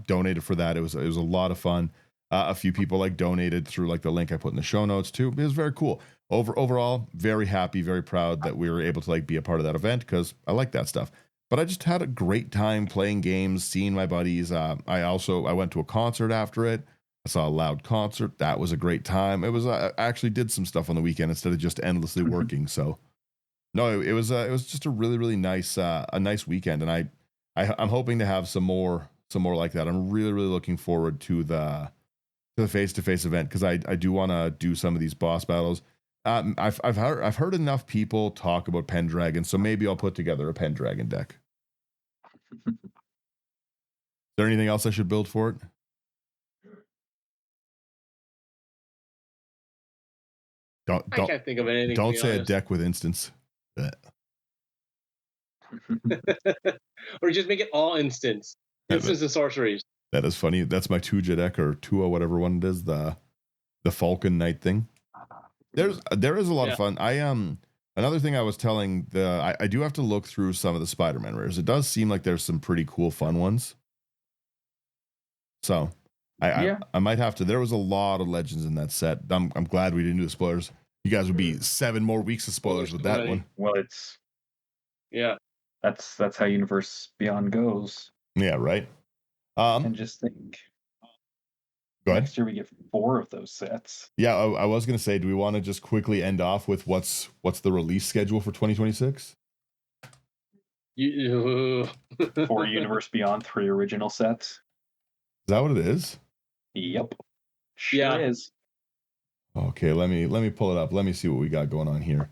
donated for that. It was a lot of fun. A few people like donated through like the link I put in the show notes too. It was very cool. Overall, very happy, very proud that we were able to like be a part of that event because I like that stuff. But I just had a great time playing games, seeing my buddies. I went to a concert after it. I saw a loud concert. That was a great time. It was I actually did some stuff on the weekend instead of just endlessly working. So no, it was just a really really nice a nice weekend, and I'm hoping to have some more like that. I'm really really looking forward to the face-to-face event because I do want to do some of these boss battles. I've heard enough people talk about Pendragon, so maybe I'll put together a Pendragon deck. Is there anything else I should build for it? I can't think of anything. Don't say a deck with instance. Or just make it all instants and sorceries. That is funny. That's my Tuja deck or Tua, whatever one it is. The Falcon Knight thing. There is a lot of fun. Another thing I was telling I do have to look through some of the Spider-Man rares. It does seem like there's some pretty cool fun ones. So I might have to. There was a lot of legends in that set. I'm glad we didn't do the spoilers. You guys would be 7 more weeks of spoilers with that one. Well, that's how Universe Beyond goes. Yeah, right. And just think. Go ahead. Next year we get 4 of those sets. Yeah, I was going to say, do we want to just quickly end off with what's the release schedule for 2026? 4 Universe Beyond, 3 original sets. Is that what it is? Yep. Sure is. Okay, let me pull it up. Let me see what we got going on here.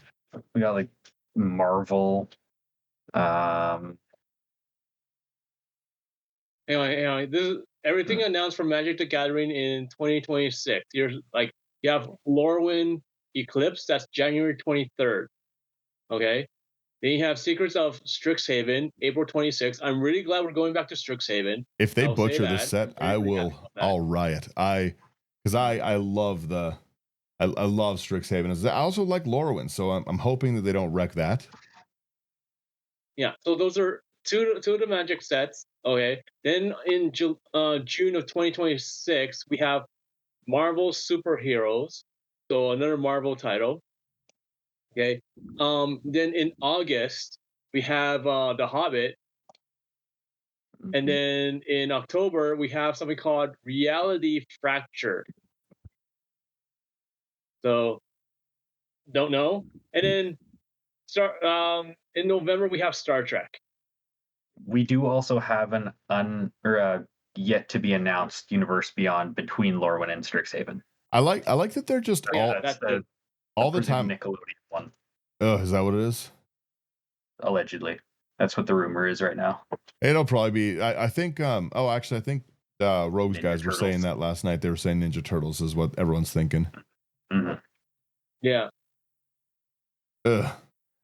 We got like Marvel. Anyway, this is everything announced for Magic the Gathering in 2026. You have Lorwyn Eclipse, that's January 23rd. Okay. Then you have Secrets of Strixhaven, April 26th. I'm really glad we're going back to Strixhaven. If they butcher this set, I'll riot. I love I love Strixhaven. I also like Lorwyn, so I'm hoping that they don't wreck that. Yeah, so those are two of the Magic sets. Okay, then in June of 2026, we have Marvel Superheroes, so another Marvel title. Okay, then in August we have The Hobbit, and then in October we have something called Reality Fracture. So, don't know. And then in November we have Star Trek. We do also have an yet to be announced Universe Beyond between Lorwyn and Strixhaven. I like that they're just all the time Nickelodeon one. Oh, is that what it is? Allegedly, that's what the rumor is right now. It'll probably be. I think. I think Rogues Ninja guys were Turtles. saying that last night. They were saying Ninja Turtles is what everyone's thinking. Mm-hmm. Yeah.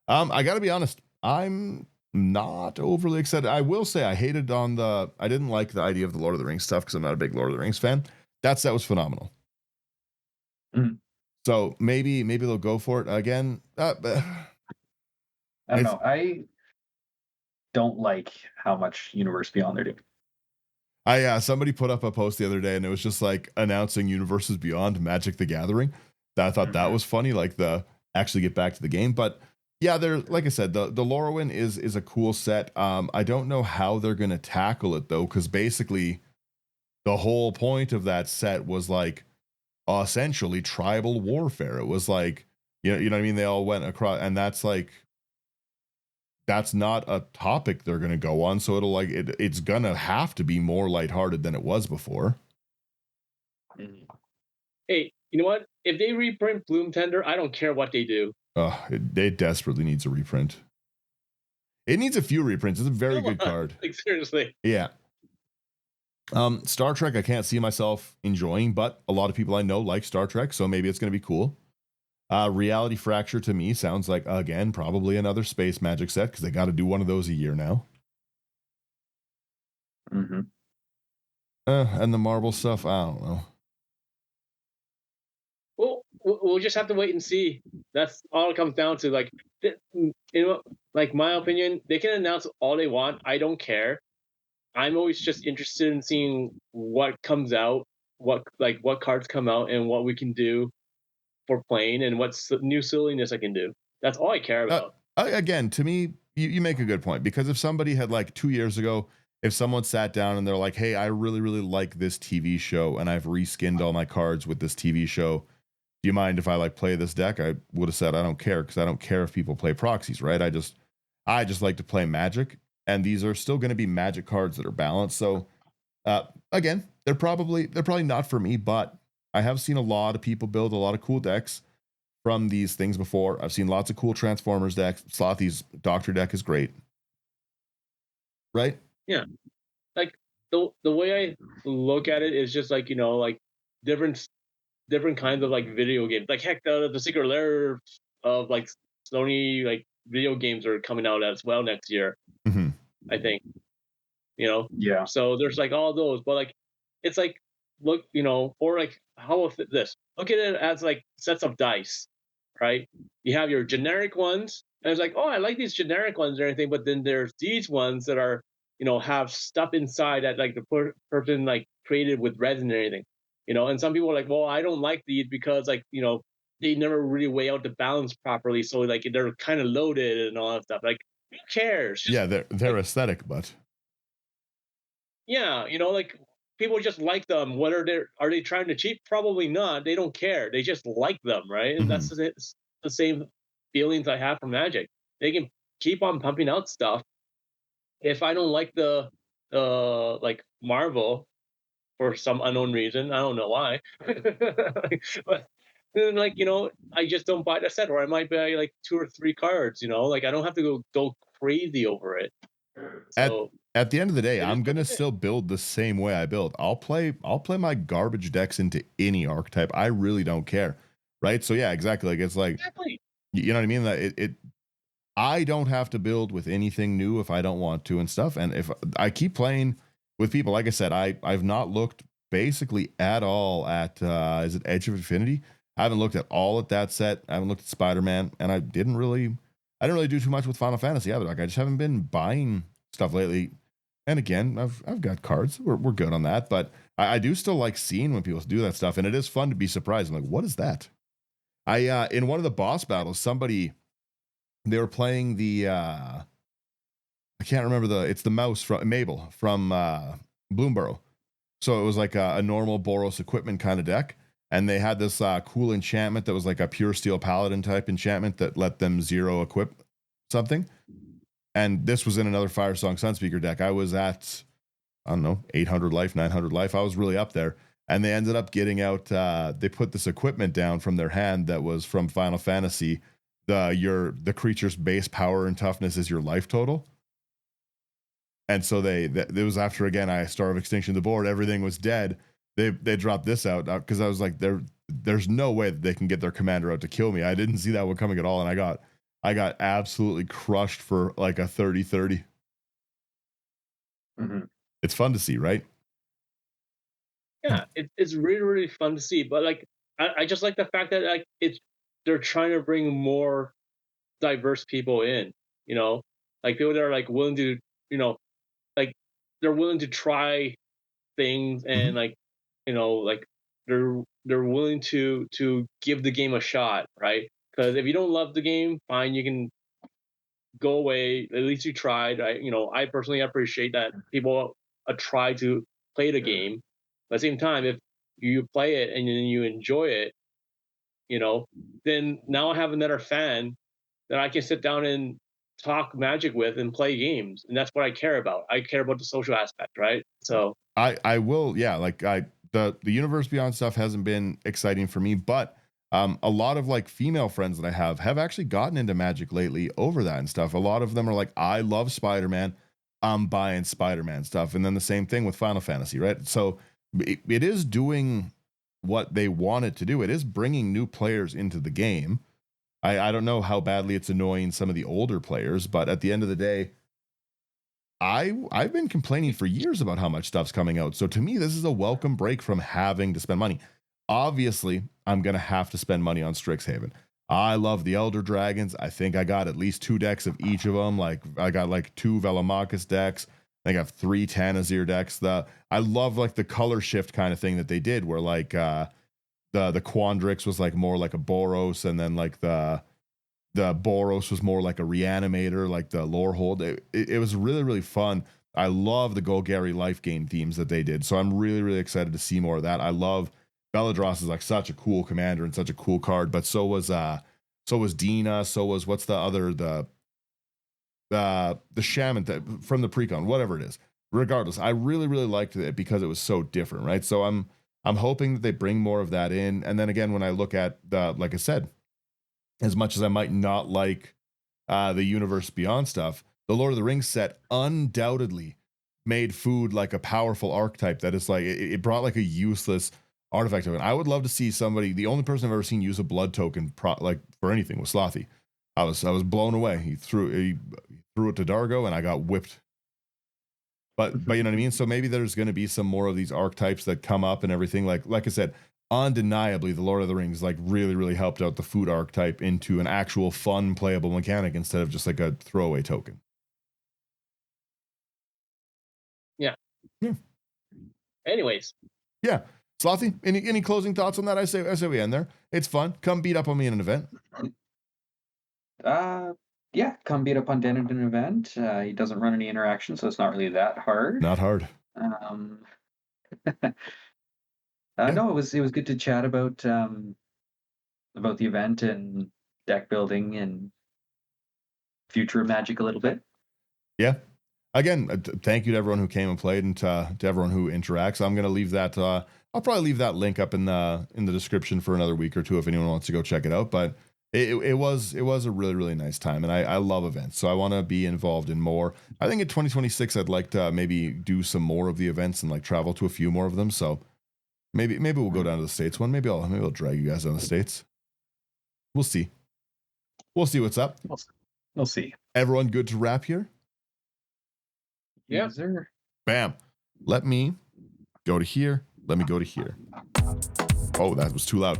I got to be honest. I'm not overly excited. I will say I didn't like the idea of the Lord of the Rings stuff because I'm not a big Lord of the Rings fan. That set was phenomenal. Mm. So maybe they'll go for it again. I don't know. I don't like how much Universe Beyond they're doing. Somebody put up a post the other day and it was just like announcing Universes Beyond Magic the Gathering. I thought that was funny, like the actually get back to the game. But yeah, they're like I said, the Lorwyn is a cool set. I don't know how they're gonna tackle it though, because basically the whole point of that set was like essentially tribal warfare. It was like you know what I mean? They all went across, and that's not a topic they're gonna go on. So it'll it's gonna have to be more lighthearted than it was before. Hey, you know what? If they reprint Bloom Tender, I don't care what they do. It desperately needs a reprint. It needs a few reprints. It's a very good card. Like seriously. Yeah. Star Trek, I can't see myself enjoying, but a lot of people I know like Star Trek, so maybe it's going to be cool. Reality Fracture to me sounds like, again, probably another space Magic set because they got to do one of those a year now. Mm-hmm. Mm-hmm. And the Marvel stuff, I don't know. Well, we'll just have to wait and see. That's all it comes down to. Like, like my opinion, they can announce all they want. I don't care. I'm always just interested in seeing what comes out, what cards come out, and what we can do for playing, and what's new silliness I can do. That's all I care about. Again, to me, you make a good point because if somebody had like 2 years ago, if someone sat down and they're like, hey, I really, really like this TV show and I've reskinned all my cards with this TV show. Do you mind if I like play this deck? I would have said I don't care because I don't care if people play proxies, right? I just like to play Magic, and these are still going to be Magic cards that are balanced. So again, they're probably not for me, but I have seen a lot of people build a lot of cool decks from these things before. I've seen lots of cool Transformers decks. Slothy's Doctor deck is great, right? Yeah, like the way I look at it is just like like different kinds of like video games. Like heck, the Secret Lair of like Sony like video games are coming out as well next year. Mm-hmm. I think Yeah. So there's like all those, but like it's like look or like how about this? Look at it as like sets of dice, right? You have your generic ones, and it's like, oh, I like these generic ones or anything, but then there's these ones that are have stuff inside that like the person like created with resin and anything, and some people are like, well, I don't like these because like they never really weigh out the balance properly, so like they're kind of loaded and all that stuff. Like, who cares? Yeah, they're like, aesthetic, but yeah, like people just like them. What are they trying to cheat? Probably not. They don't care. They just like them, right? And mm-hmm. that's the same feelings I have for Magic. They can keep on pumping out stuff. If I don't like the like Marvel for some unknown reason, I don't know why, but then like I just don't buy the set, or I might buy like 2 or 3 cards. Like I don't have to go crazy over it. at So at the end of the day, it is I'm what gonna it is. still build the same way I build. I'll play my garbage decks into any archetype. I really don't care, right? So yeah, exactly. Like it's like Exactly. you know what I mean. That it I don't have to build with anything new if I don't want to and stuff. And if I keep playing with people, like I said, I've not looked basically at all at is it Edge of Infinity? I haven't looked at all at that set. I haven't looked at Spider-Man, and I didn't really do too much with Final Fantasy either. Like I just haven't been buying stuff lately. And again, I've got cards. We're good on that, but I do still like seeing when people do that stuff, and it is fun to be surprised. I'm like, what is that? I in one of the boss battles, somebody they were playing the I can't remember it's the mouse from Mabel from Bloomborough. So it was like a normal Boros equipment kind of deck. And they had this cool enchantment that was like a pure steel paladin type enchantment that let them zero equip something. And this was in another Firesong Sunspeaker deck. I was at, I don't know, 800 life, 900 life. I was really up there. And they ended up getting out, they put this equipment down from their hand that was from Final Fantasy. The creature's base power and toughness is your life total. And so it was after again I Star of Extinction the board, everything was dead. They dropped this out because I was like, there's no way that they can get their commander out to kill me. I didn't see that one coming at all, and I got absolutely crushed for like a 30-30. Mm-hmm. It's fun to see, right? Yeah, it's really really fun to see. But like I just like the fact that like they're trying to bring more diverse people in. Like people that are like willing to like they're willing to try things, Mm-hmm. and like like they're willing to give the game a shot, right? Because if you don't love the game, fine, you can go away. At least you tried. I personally appreciate that people try to play the game. But at the same time, if you play it and then you enjoy it, then now I have another fan that I can sit down and talk Magic with and play games, and that's what I care about. I care about the social aspect, right? So I will, yeah. Like the Universe Beyond stuff hasn't been exciting for me, but a lot of like female friends that I have actually gotten into Magic lately over that and stuff. A lot of them are like, I love Spider-Man. I'm buying Spider-Man stuff. And then the same thing with Final Fantasy, right? So it is doing what they want it to do. It is bringing new players into the game. I don't know how badly it's annoying some of the older players, but at the end of the day, I've been complaining for years about how much stuff's coming out. So to me, this is a welcome break from having to spend money. Obviously, I'm gonna have to spend money on Strixhaven. I love the Elder Dragons. I think I got at least 2 decks of each of them. Like I got like 2 Velomachus decks. I have 3 Tanazir decks. I love like the color shift kind of thing that they did, where like the Quandrix was like more like a Boros, and then like the Boros was more like a reanimator, like the lore hold. It was really, really fun. I love the Golgari life gain themes that they did. So I'm really, really excited to see more of that. I love Belladros is like such a cool commander and such a cool card, but so was Dina, so was what's the other the Shaman from the precon, whatever it is. Regardless, I really, really liked it because it was so different, right? So I'm hoping that they bring more of that in. And then again, when I look at like I said, as much as I might not like the Universe Beyond stuff, the Lord of the Rings set undoubtedly made food like a powerful archetype that is like, it brought like a useless artifact of it. I would love to see somebody, the only person I've ever seen use a blood token like for anything was Slothy. I was blown away. He threw it to Dargo and I got whipped. But you know what I mean? So maybe there's going to be some more of these archetypes that come up and everything. Like I said, undeniably, the Lord of the Rings like really, really helped out the food archetype into an actual fun playable mechanic instead of just like a throwaway token. Yeah. Yeah. Anyways. Yeah. Slothy, any closing thoughts on that? I say we end there. It's fun. Come beat up on me in an event. Yeah, come beat up on Dan at an event. He doesn't run any interaction, so it's not really that hard. Not hard. Yeah. No, it was good to chat about the event and deck building and future of Magic a little bit. Yeah. Again, thank you to everyone who came and played, and to everyone who interacts. I'm going to leave that. I'll probably leave that link up in the description for another week or two if anyone wants to go check it out. But it was a really, really nice time, and I love events, so I want to be involved in more. I think in 2026 I'd like to maybe do some more of the events and like travel to a few more of them. So maybe we'll go down to the States one. Maybe I'll drag you guys down the States. We'll see. We'll see what's up. We'll see. Everyone good to wrap here? Yeah. Yes, sir. Bam. Let me go to here. Let me go to here. Oh, that was too loud.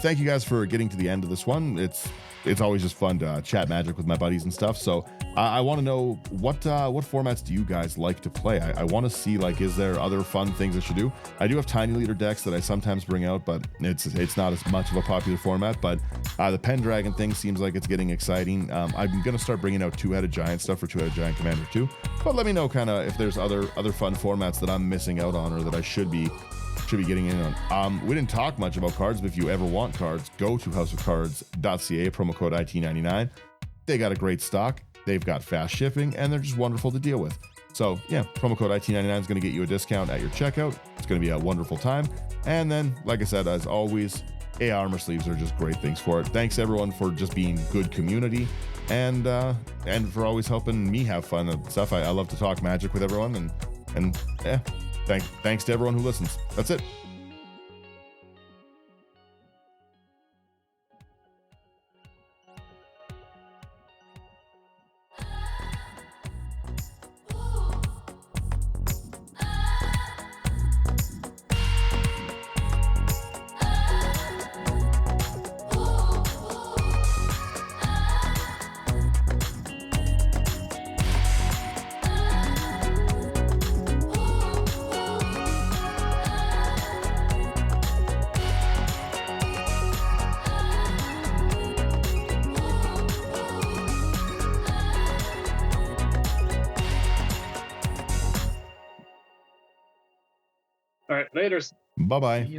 Thank you guys for getting to the end of this one. It's always just fun to chat Magic with my buddies and stuff. So I want to know what formats do you guys like to play? I want to see, like, is there other fun things I should do? I do have tiny leader decks that I sometimes bring out, but it's not as much of a popular format. But the Pendragon thing seems like it's getting exciting. I'm gonna start bringing out 2-headed giant stuff for 2-headed giant commander too. But let me know kind of if there's other fun formats that I'm missing out on or that I should be getting in on. We didn't talk much about cards, but if you ever want cards, go to houseofcards.ca, promo code IT99. They got a great stock, they've got fast shipping, and they're just wonderful to deal with. So yeah, promo code IT99 is going to get you a discount at your checkout. It's going to be a wonderful time. And then, like I said, as always, AI armor sleeves are just great things for it. Thanks everyone for just being good community and for always helping me have fun and stuff. I love to talk Magic with everyone, and yeah. Thanks to everyone who listens. That's it. All right, laters. Bye-bye.